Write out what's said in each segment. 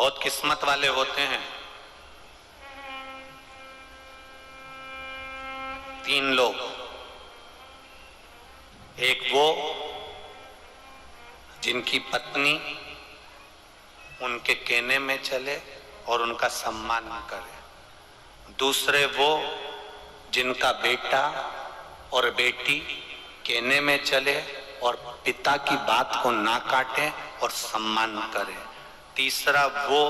बहुत किस्मत वाले होते हैं। 3 लोग, एक वो जिनकी पत्नी उनके कहने में चले और उनका सम्मान करे, दूसरे वो जिनका बेटा और बेटी कहने में चले और पिता की बात को ना काटे और सम्मान करे, तीसरा वो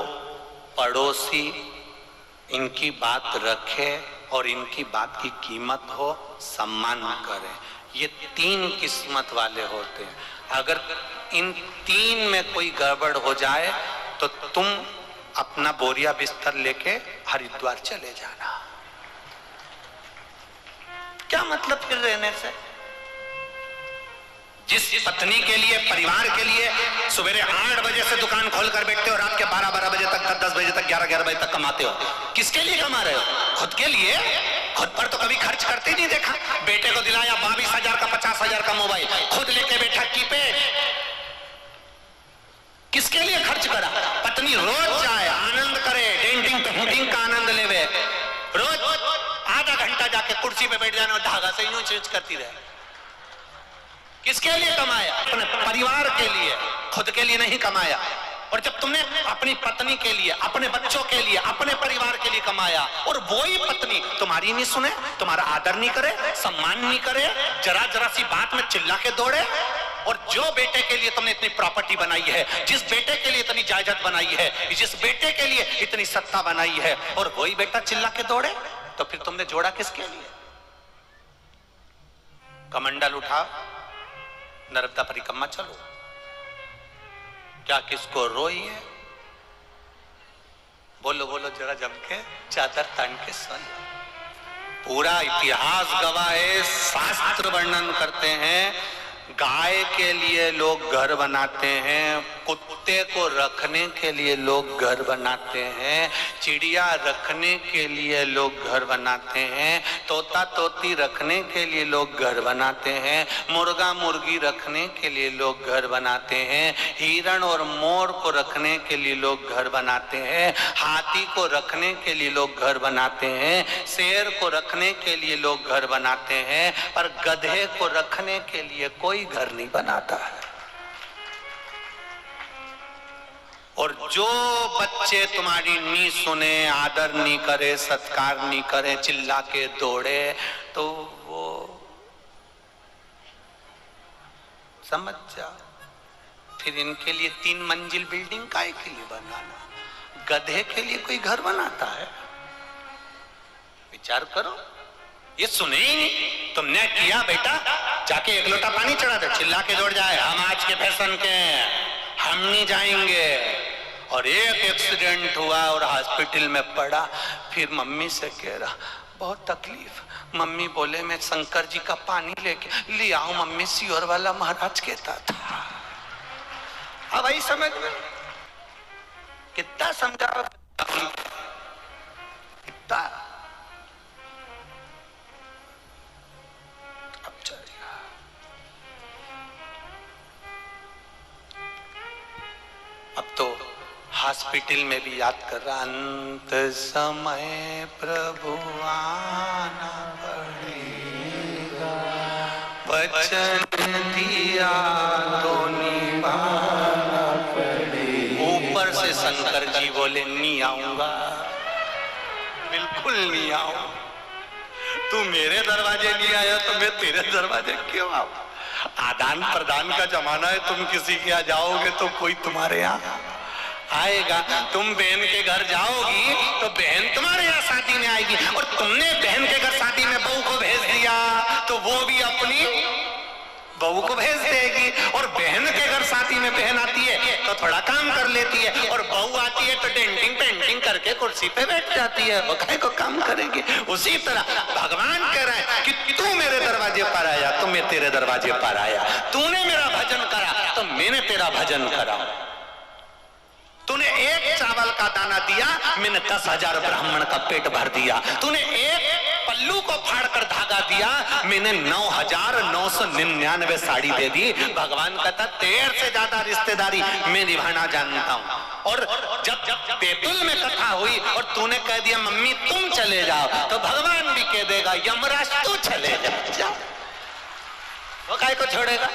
पड़ोसी इनकी बात रखे और इनकी बात की कीमत हो, सम्मान करे। ये 3 किस्मत वाले होते हैं। अगर इन 3 में कोई गड़बड़ हो जाए तो तुम अपना बोरिया बिस्तर लेके हरिद्वार चले जाना। क्या मतलब फिर रहने से? जिस पत्नी के लिए, परिवार के लिए सुबह 8 बजे से दुकान खोल कर बैठते हो, रात के 12-12 बजे तक, 10 बजे तक, 11-11 बजे तक कमाते हो, किसके लिए कमा रहे हो? खुद के लिए। खुद पर तो कभी खर्च करते ही नहीं देखा। बेटे को दिलाया 22,000 का, 50,000 का मोबाइल, खुद लेके बैठा कीपैड। किसके लिए खर्च करा? पत्नी रोज जाए, आनंद करे, डेंटिंग पेंटिंग का आनंद लेवे, रोज आधा घंटा जाके कुर्सी पे बैठ जाना और धागा से यूं चीज करती रहे। किसके लिए कमाया? अपने परिवार के लिए, खुद के लिए नहीं कमाया। और जब तुमने अपनी पत्नी के लिए, अपने बच्चों के लिए, अपने परिवार के लिए कमाया और वही पत्नी तुम्हारी नहीं सुने, तुम्हारा आदर नहीं करे, सम्मान नहीं करे, जरा जरा सी बात में चिल्ला के दौड़े, और जो बेटे के लिए तुमने इतनी प्रॉपर्टी बनाई है, जिस बेटे के लिए इतनी जायदाद बनाई है, जिस बेटे के लिए इतनी सत्ता बनाई है, और वही बेटा चिल्ला के दौड़े, तो फिर तुमने जोड़ा किसके लिए? कमंडल उठा, नर्मदा परिक्रमा चलो। क्या किसको रोई है? बोलो बोलो जरा जम के, चादर तान के सुन। पूरा इतिहास गवाह है, शास्त्र वर्णन करते हैं, गाय के लिए लोग घर बनाते हैं, कुत्ते को रखने के लिए लोग घर बनाते हैं, चिड़िया रखने के लिए लोग घर बनाते हैं, तोता तोती रखने के लिए लोग घर बनाते हैं, मुर्गा मुर्गी रखने के लिए लोग घर बनाते हैं, हिरण और मोर को रखने के लिए लोग घर बनाते हैं, हाथी को रखने के लिए लोग घर बनाते हैं, शेर को रखने के लिए लोग घर बनाते हैं, पर गधे को रखने के लिए कोई घर नहीं बनाता है। और जो बच्चे तुम्हारी नहीं सुने, आदर नहीं करे, सत्कार नहीं करे, चिल्ला के दौड़े, तो वो समझ जा, फिर इनके लिए 3 मंजिल बिल्डिंग काहे के लिए बनाना? गधे के लिए कोई घर बनाता है? विचार करो। ये सुने ही नहीं। तुमने किया बेटा, जाके 1 लोटा पानी चढ़ा दे, चिल्ला के दौड़ जाए, हम आज के फैशन के, हम नहीं जाएंगे। और एक एक्सीडेंट हुआ और हॉस्पिटल में पड़ा, फिर मम्मी से कह रहा बहुत तकलीफ। मम्मी बोले मैं शंकर जी का पानी लेके ले आओ। मम्मी सियोर वाला महाराज कहता था। अब आई समझ में? कितना समझाओ, कितना। अब तो हॉस्पिटल में भी याद कर रहा, अंत समय प्रभु आना पड़ेगा, वचन दिया तो निभाना पड़ेगा। ऊपर से शंकर जी बोले नहीं आऊंगा, बिल्कुल नहीं आऊं। तू मेरे दरवाजे नहीं आया तो मैं तेरे दरवाजे क्यों आऊं? आदान प्रदान का जमाना है, तुम किसी के यहाँ जाओगे तो कोई तुम्हारे यहाँ आएगा। तुम बहन के घर जाओगी तो बहन तुम्हारे यहाँ शादी में आएगी, और तुमने बहन के घर शादी में बहू को भेज दिया तो वो भी अपनी बहू को भेज देगी। और बहन के घर शादी में बहन आती है तो थोड़ा काम कर लेती है, और बहू आती है तो डेंटिंग पेंटिंग करके कुर्सी पे बैठ जाती है, वो काहे को काम करेगी। उसी तरह भगवान कह रहा है कि तू मेरे दरवाजे पर आया तो मैं तेरे दरवाजे पर आया, तूने मेरा भजन करा तो मैंने तेरा भजन करा, तूने 1 चावल का दाना दिया, मैंने 10,000 ब्राह्मण का पेट भर दिया, तूने 1 पल्लू को फाड़कर धागा दिया, मैंने 9,999 साड़ी दे दी। भगवान कहता तेरे से ज्यादा रिश्तेदारी मैं निभाना जानता हूं। और जब बेतुल में कथा हुई और तूने कह दिया मम्मी तुम चले जाओ, तो भगवान भी कह देगा यमराज तू चले जा, वो काय को छोड़ेगा।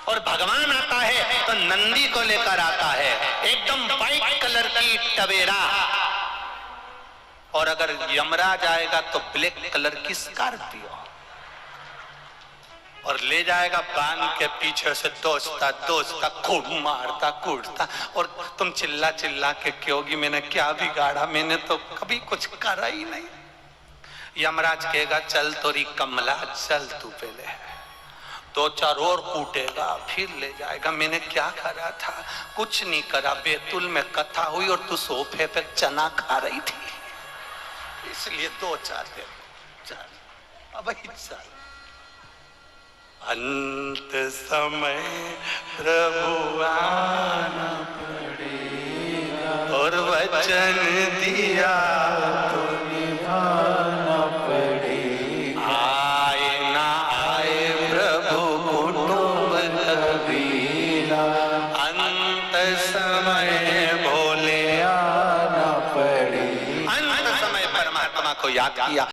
और भगवान आता है तो नंदी को लेकर आता है, एकदम व्हाइट कलर की टवेरा, और अगर यमराज आएगा तो ब्लैक कलर की स्कॉर्पियो, और ले जाएगा बांध के पीछे से दोस्ता खूब मारता कूटता। और तुम चिल्ला चिल्ला के क्योंकि मैंने क्या बिगाड़ा, मैंने तो कभी कुछ करा ही नहीं। यमराज कहेगा चल तोरी कमला चल, तू पहले 2-4 और कूटेगा फिर ले जाएगा। मैंने क्या करा था, कुछ नहीं करा। बेतुल में कथा हुई और तू सोफे पे चना खा रही थी, इसलिए 2-4 दिन अब चल। अंत समय प्रभु आना पड़ेगा, और वचन दिया तो निभाना पड़ेगा। आए ना आए प्रभु कुटुंब कबीला, अंत समय भोले आना पड़ेगा। अंत समय परमात्मा को याद किया।